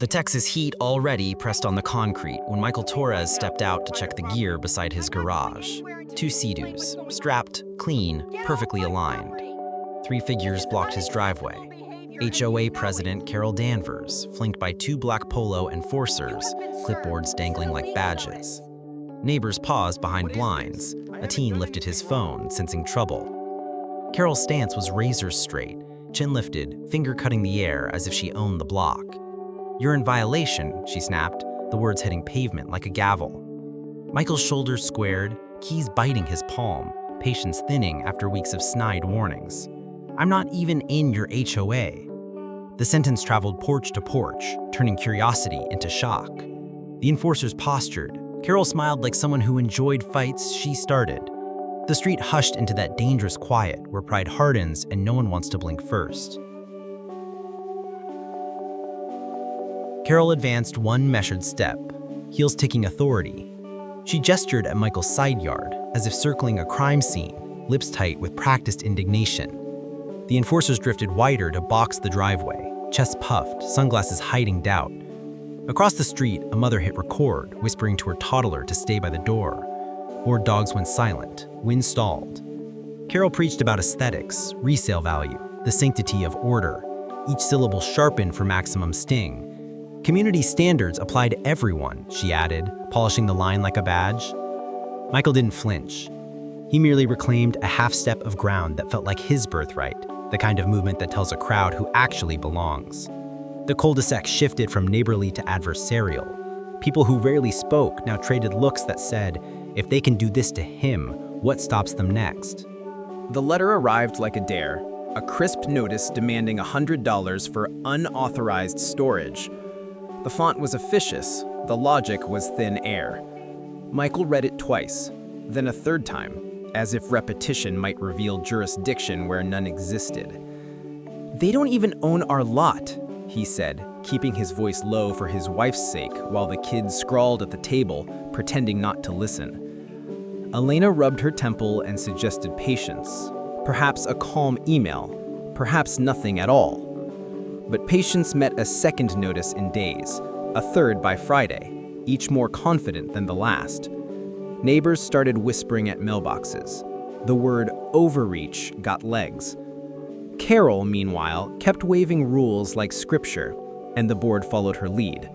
The Texas heat already pressed on the concrete when Michael Torres stepped out to check the gear beside his garage. Two Sea-Doos, strapped, clean, perfectly aligned. Three figures blocked his driveway. HOA President Carol Danvers, flanked by two black polo enforcers, clipboards dangling like badges. Neighbors paused behind blinds. A teen lifted his phone, sensing trouble. Carol's stance was razor straight, chin lifted, finger cutting the air as if she owned the block. "You're in violation," she snapped, the words hitting pavement like a gavel. Michael's shoulders squared, keys biting his palm, patience thinning after weeks of snide warnings. "I'm not even in your HOA." The sentence traveled porch to porch, turning curiosity into shock. The enforcers postured. Carol smiled like someone who enjoyed fights she started. The street hushed into that dangerous quiet where pride hardens and no one wants to blink first. Carol advanced one measured step, heels ticking authority. She gestured at Michael's side yard, as if circling a crime scene, lips tight with practiced indignation. The enforcers drifted wider to box the driveway, chest puffed, sunglasses hiding doubt. Across the street, a mother hit record, whispering to her toddler to stay by the door. Bored dogs went silent, wind stalled. Carol preached about aesthetics, resale value, the sanctity of order, each syllable sharpened for maximum sting. "Community standards apply to everyone," she added, polishing the line like a badge. Michael didn't flinch. He merely reclaimed a half step of ground that felt like his birthright, the kind of movement that tells a crowd who actually belongs. The cul-de-sac shifted from neighborly to adversarial. People who rarely spoke now traded looks that said, if they can do this to him, what stops them next? The letter arrived like a dare, a crisp notice demanding $100 for unauthorized storage. The font was officious, the logic was thin air. Michael read it twice, then a third time, as if repetition might reveal jurisdiction where none existed. "They don't even own our lot," he said, keeping his voice low for his wife's sake while the kids scrawled at the table, pretending not to listen. Elena rubbed her temple and suggested patience, perhaps a calm email, perhaps nothing at all. But patience met a second notice in days, a third by Friday, each more confident than the last. Neighbors started whispering at mailboxes. The word overreach got legs. Carol, meanwhile, kept waving rules like scripture, and the board followed her lead.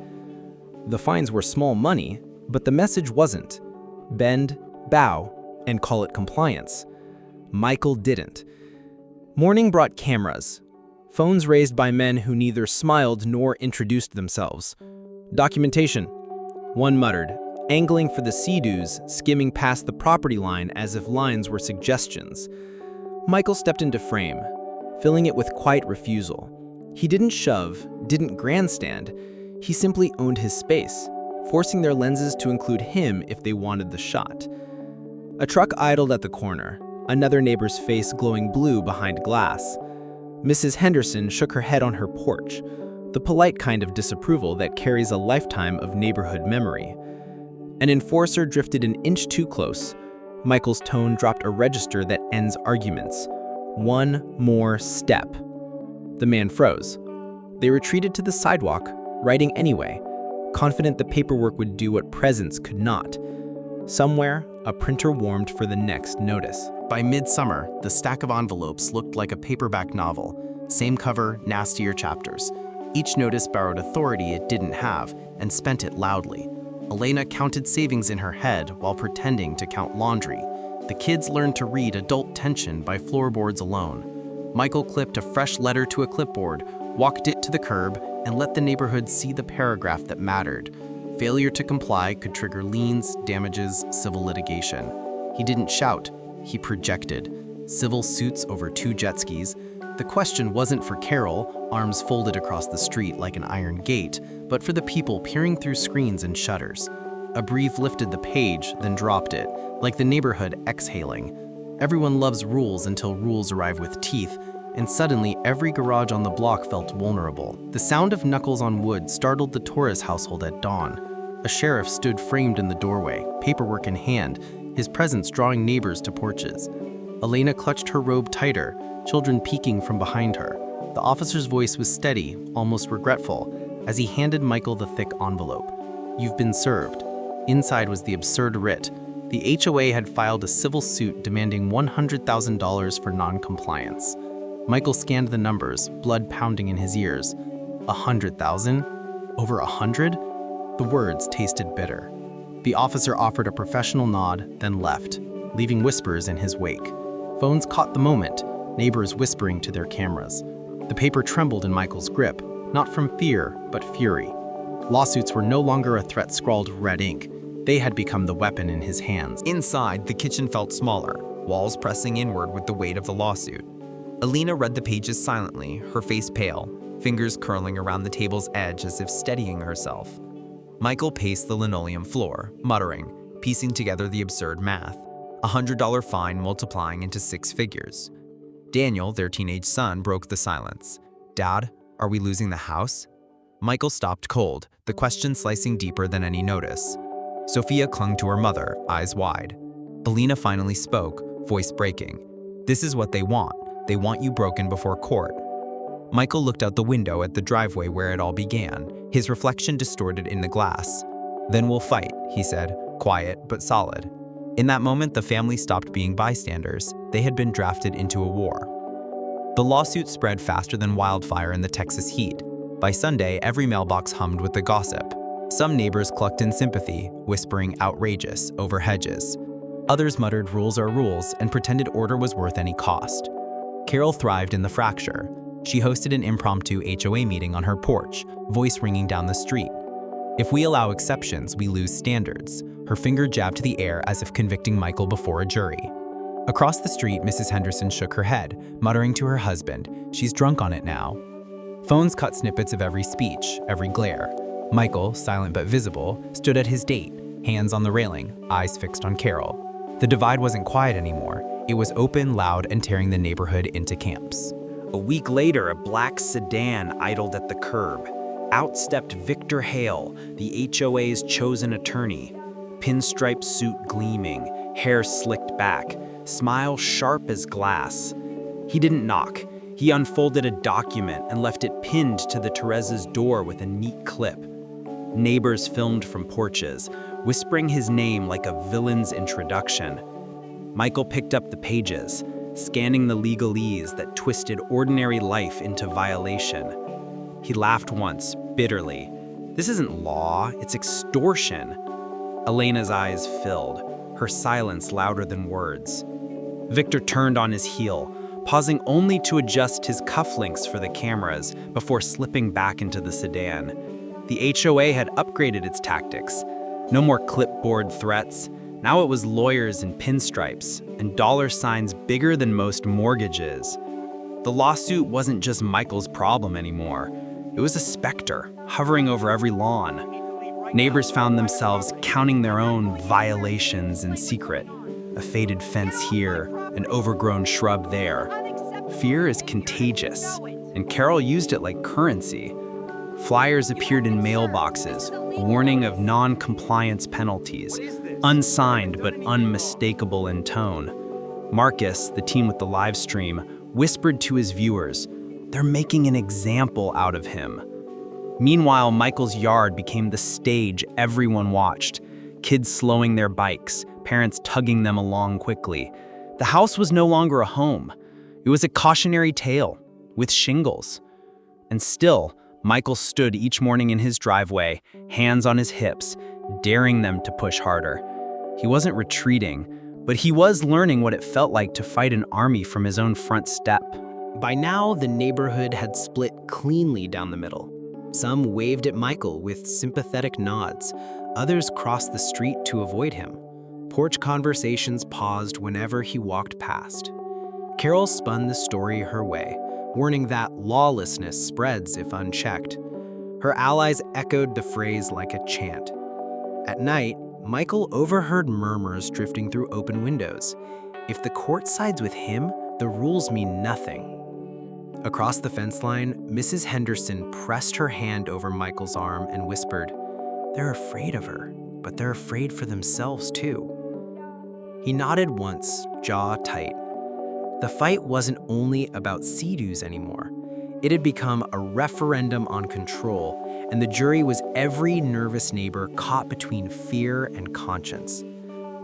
The fines were small money, but the message wasn't. Bend, bow, and call it compliance. Michael didn't. Morning brought cameras. Phones raised by men who neither smiled nor introduced themselves. Documentation. One muttered, angling for the Sea-Doos, skimming past the property line as if lines were suggestions. Michael stepped into frame, filling it with quiet refusal. He didn't shove, didn't grandstand. He simply owned his space, forcing their lenses to include him if they wanted the shot. A truck idled at the corner, another neighbor's face glowing blue behind glass. Mrs. Henderson shook her head on her porch, the polite kind of disapproval that carries a lifetime of neighborhood memory. An enforcer drifted an inch too close. Michael's tone dropped a register that ends arguments. "One more step." The man froze. They retreated to the sidewalk, writing anyway, confident the paperwork would do what presence could not. Somewhere, a printer warmed for the next notice. By midsummer, the stack of envelopes looked like a paperback novel. Same cover, nastier chapters. Each notice borrowed authority it didn't have and spent it loudly. Elena counted savings in her head while pretending to count laundry. The kids learned to read adult tension by floorboards alone. Michael clipped a fresh letter to a clipboard, walked it to the curb, and let the neighborhood see the paragraph that mattered. Failure to comply could trigger liens, damages, civil litigation. He didn't shout, he projected. Civil suits over 2 jet skis. The question wasn't for Carol, arms folded across the street like an iron gate, but for the people peering through screens and shutters. A brief lifted the page, then dropped it, like the neighborhood exhaling. Everyone loves rules until rules arrive with teeth, and suddenly every garage on the block felt vulnerable. The sound of knuckles on wood startled the Torres household at dawn. A sheriff stood framed in the doorway, paperwork in hand, his presence drawing neighbors to porches. Elena clutched her robe tighter, children peeking from behind her. The officer's voice was steady, almost regretful. as he handed Michael the thick envelope. "You've been served." Inside was the absurd writ. The HOA had filed a civil suit demanding $100,000 for non-compliance. Michael scanned the numbers, blood pounding in his ears. 100,000? Over 100? The words tasted bitter. The officer offered a professional nod, then left, leaving whispers in his wake. Phones caught the moment, neighbors whispering to their cameras. The paper trembled in Michael's grip, not from fear, but fury. Lawsuits were no longer a threat scrawled red ink. They had become the weapon in his hands. Inside, the kitchen felt smaller, walls pressing inward with the weight of the lawsuit. Alina read the pages silently, her face pale, fingers curling around the table's edge as if steadying herself. Michael paced the linoleum floor, muttering, piecing together the absurd math. $100 fine multiplying into 6 figures. Daniel, their teenage son, broke the silence. "Dad, are we losing the house?" Michael stopped cold, the question slicing deeper than any notice. Sophia clung to her mother, eyes wide. Alina finally spoke, voice breaking. "This is what they want. They want you broken before court." Michael looked out the window at the driveway where it all began, his reflection distorted in the glass. "Then we'll fight," he said, quiet but solid. In that moment, the family stopped being bystanders. They had been drafted into a war. The lawsuit spread faster than wildfire in the Texas heat. By Sunday, every mailbox hummed with the gossip. Some neighbors clucked in sympathy, whispering outrageous over hedges. Others muttered rules are rules and pretended order was worth any cost. Carol thrived in the fracture. She hosted an impromptu HOA meeting on her porch, voice ringing down the street. "If we allow exceptions, we lose standards." Her finger jabbed to the air as if convicting Michael before a jury. Across the street, Mrs. Henderson shook her head, muttering to her husband, "She's drunk on it now." Phones cut snippets of every speech, every glare. Michael, silent but visible, stood at his date, hands on the railing, eyes fixed on Carol. The divide wasn't quiet anymore. It was open, loud, and tearing the neighborhood into camps. A week later, a black sedan idled at the curb. Out stepped Victor Hale, the HOA's chosen attorney. Pinstripe suit gleaming, hair slicked back, smile sharp as glass. He didn't knock. He unfolded a document and left it pinned to the Torres' door with a neat clip. Neighbors filmed from porches, whispering his name like a villain's introduction. Michael picked up the pages, scanning the legalese that twisted ordinary life into violation. He laughed once, bitterly. "This isn't law, it's extortion." Elena's eyes filled, her silence louder than words. Victor turned on his heel, pausing only to adjust his cufflinks for the cameras before slipping back into the sedan. The HOA had upgraded its tactics. No more clipboard threats. Now it was lawyers in pinstripes and dollar signs bigger than most mortgages. The lawsuit wasn't just Michael's problem anymore. It was a specter hovering over every lawn. Neighbors found themselves counting their own violations in secret. A faded fence here, an overgrown shrub there. Fear is contagious, and Carol used it like currency. Flyers appeared in mailboxes, warning of non-compliance penalties, unsigned but unmistakable in tone. Marcus, the team with the live stream, whispered to his viewers, "They're making an example out of him." Meanwhile, Michael's yard became the stage everyone watched. Kids slowing their bikes, parents tugging them along quickly. The house was no longer a home. It was a cautionary tale, with shingles. And still, Michael stood each morning in his driveway, hands on his hips, daring them to push harder. He wasn't retreating, but he was learning what it felt like to fight an army from his own front step. By now, the neighborhood had split cleanly down the middle. Some waved at Michael with sympathetic nods. Others crossed the street to avoid him. Porch conversations paused whenever he walked past. Carol spun the story her way, warning that lawlessness spreads if unchecked. Her allies echoed the phrase like a chant. At night, Michael overheard murmurs drifting through open windows. If the court sides with him, the rules mean nothing. Across the fence line, Mrs. Henderson pressed her hand over Michael's arm and whispered, "They're afraid of her, but they're afraid for themselves too." He nodded once, jaw tight. The fight wasn't only about sea-doos anymore. It had become a referendum on control, and the jury was every nervous neighbor caught between fear and conscience.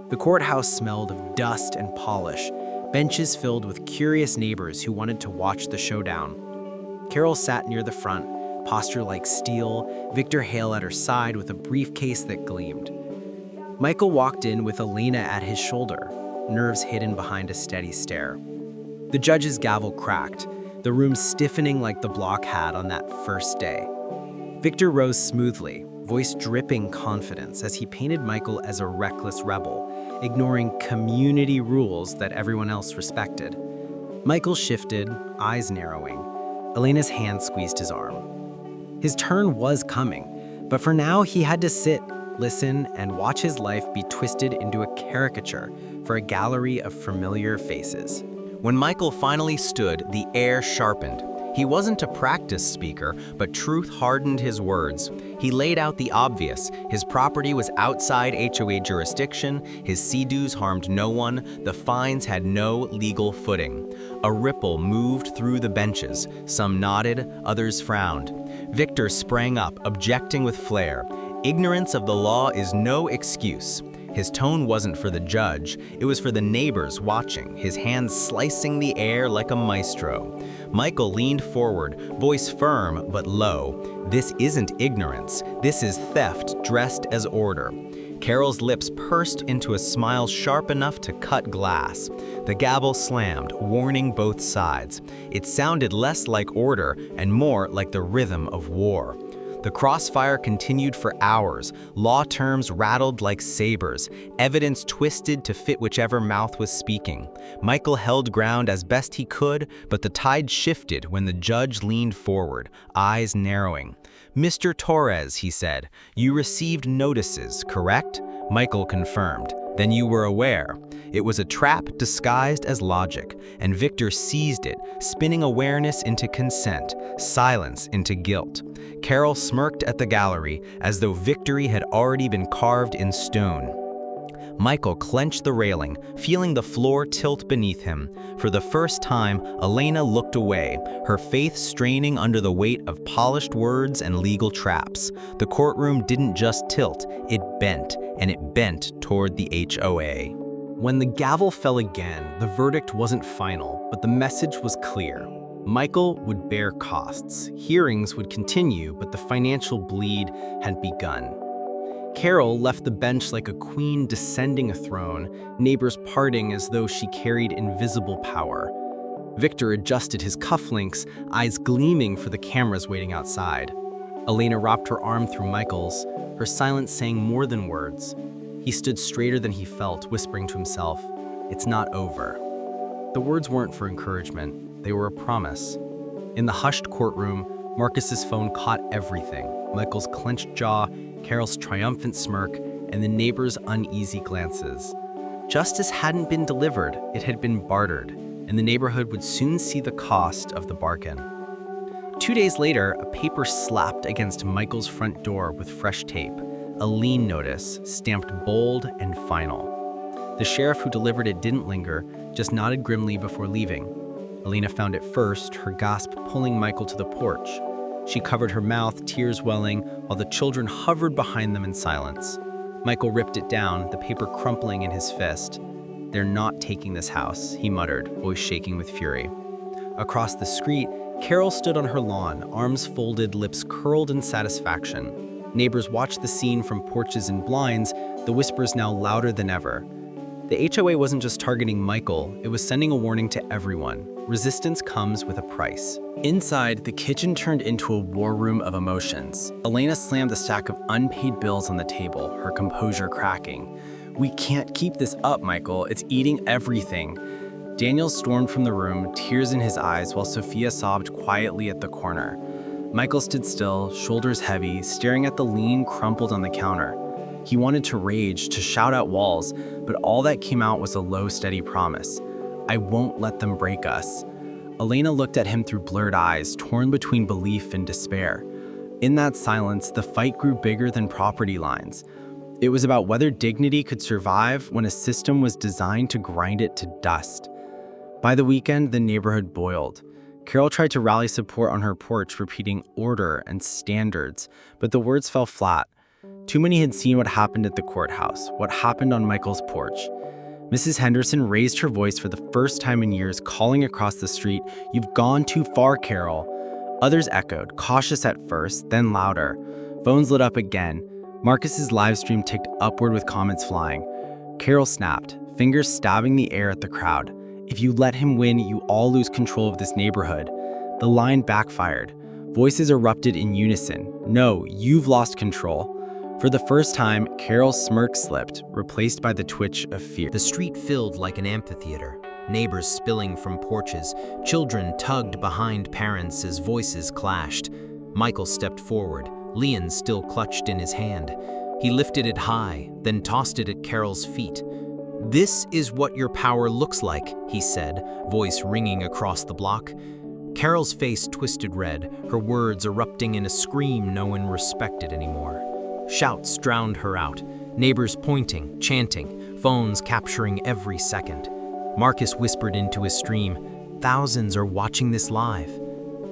The courthouse smelled of dust and polish, benches filled with curious neighbors who wanted to watch the showdown. Carol sat near the front, posture like steel, Victor Hale at her side with a briefcase that gleamed. Michael walked in with Elena at his shoulder, nerves hidden behind a steady stare. The judge's gavel cracked, the room stiffening like the block had on that first day. Victor rose smoothly, voice dripping confidence as he painted Michael as a reckless rebel, ignoring community rules that everyone else respected. Michael shifted, eyes narrowing. Elena's hand squeezed his arm. His turn was coming, but for now he had to sit, listen, and watch his life be twisted into a caricature for a gallery of familiar faces. When Michael finally stood, the air sharpened. He wasn't a practice speaker, but truth hardened his words. He laid out the obvious. His property was outside HOA jurisdiction, his sea-doos harmed no one, the fines had no legal footing. A ripple moved through the benches. Some nodded, others frowned. Victor sprang up, objecting with flair. Ignorance of the law is no excuse. His tone wasn't for the judge, it was for the neighbors watching, his hands slicing the air like a maestro. Michael leaned forward, voice firm but low. This isn't ignorance, this is theft dressed as order. Carol's lips pursed into a smile sharp enough to cut glass. The gavel slammed, warning both sides. It sounded less like order and more like the rhythm of war. The crossfire continued for hours, law terms rattled like sabers, evidence twisted to fit whichever mouth was speaking. Michael held ground as best he could, but the tide shifted when the judge leaned forward, eyes narrowing. "Mr. Torres," he said, "you received notices, correct?" Michael confirmed. "Then you were aware." It was a trap disguised as logic, and Victor seized it, spinning awareness into consent, silence into guilt. Carol smirked at the gallery, as though victory had already been carved in stone. Michael clenched the railing, feeling the floor tilt beneath him. For the first time, Elena looked away, her faith straining under the weight of polished words and legal traps. The courtroom didn't just tilt, it bent, and it bent toward the HOA. When the gavel fell again, the verdict wasn't final, but the message was clear. Michael would bear costs. Hearings would continue, but the financial bleed had begun. Carol left the bench like a queen descending a throne, neighbors parting as though she carried invisible power. Victor adjusted his cufflinks, eyes gleaming for the cameras waiting outside. Elena wrapped her arm through Michael's, her silence saying more than words. He stood straighter than he felt, whispering to himself, "It's not over." The words weren't for encouragement, they were a promise. In the hushed courtroom, Marcus's phone caught everything. Michael's clenched jaw, Carol's triumphant smirk, and the neighbors' uneasy glances. Justice hadn't been delivered, it had been bartered, and the neighborhood would soon see the cost of the bargain. 2 days later, a paper slapped against Michael's front door with fresh tape. A lien notice, stamped bold and final. The sheriff who delivered it didn't linger, just nodded grimly before leaving. Elena found it first, her gasp pulling Michael to the porch. She covered her mouth, tears welling, while the children hovered behind them in silence. Michael ripped it down, the paper crumpling in his fist. "They're not taking this house," he muttered, voice shaking with fury. Across the street, Carol stood on her lawn, arms folded, lips curled in satisfaction. Neighbors watched the scene from porches and blinds, the whispers now louder than ever. The HOA wasn't just targeting Michael, it was sending a warning to everyone. Resistance comes with a price. Inside, the kitchen turned into a war room of emotions. Elena slammed a stack of unpaid bills on the table, her composure cracking. "We can't keep this up, Michael. It's eating everything." Daniel stormed from the room, tears in his eyes, while Sophia sobbed quietly at the corner. Michael stood still, shoulders heavy, staring at the lien crumpled on the counter. He wanted to rage, to shout at walls, but all that came out was a low, steady promise. "I won't let them break us." Elena looked at him through blurred eyes, torn between belief and despair. In that silence, the fight grew bigger than property lines. It was about whether dignity could survive when a system was designed to grind it to dust. By the weekend, the neighborhood boiled. Carol tried to rally support on her porch, repeating order and standards, but the words fell flat. Too many had seen what happened at the courthouse, what happened on Michael's porch. Mrs. Henderson raised her voice for the first time in years, calling across the street, "You've gone too far, Carol." Others echoed, cautious at first, then louder. Phones lit up again. Marcus's live stream ticked upward with comments flying. Carol snapped, fingers stabbing the air at the crowd. "If you let him win, you all lose control of this neighborhood." The line backfired. Voices erupted in unison. "No, you've lost control." For the first time, Carol's smirk slipped, replaced by the twitch of fear. The street filled like an amphitheater, neighbors spilling from porches, children tugged behind parents as voices clashed. Michael stepped forward, Leon still clutched in his hand. He lifted it high, then tossed it at Carol's feet. "This is what your power looks like," he said, voice ringing across the block. Carol's face twisted red, her words erupting in a scream no one respected anymore. Shouts drowned her out, neighbors pointing, chanting, phones capturing every second. Marcus whispered into his stream, "Thousands are watching this live."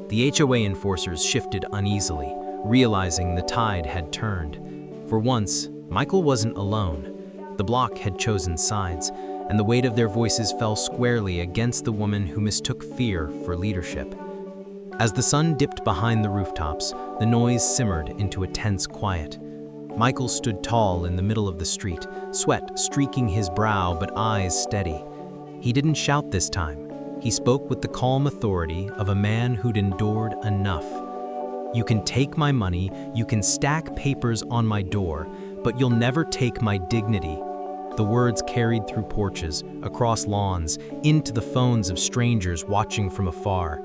The HOA enforcers shifted uneasily, realizing the tide had turned. For once, Michael wasn't alone. The block had chosen sides, and the weight of their voices fell squarely against the woman who mistook fear for leadership. As the sun dipped behind the rooftops, the noise simmered into a tense quiet. Michael stood tall in the middle of the street, sweat streaking his brow but eyes steady. He didn't shout this time. He spoke with the calm authority of a man who'd endured enough. "You can take my money, you can stack papers on my door, but you'll never take my dignity." The words carried through porches, across lawns, into the phones of strangers watching from afar.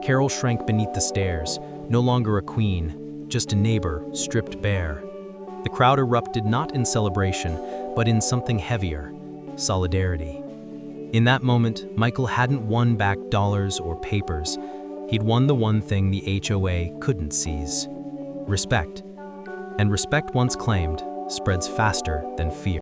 Carol shrank beneath the stairs, no longer a queen, just a neighbor stripped bare. The crowd erupted not in celebration, but in something heavier, solidarity. In that moment, Michael hadn't won back dollars or papers. He'd won the one thing the HOA couldn't seize: respect. And respect once claimed spreads faster than fear.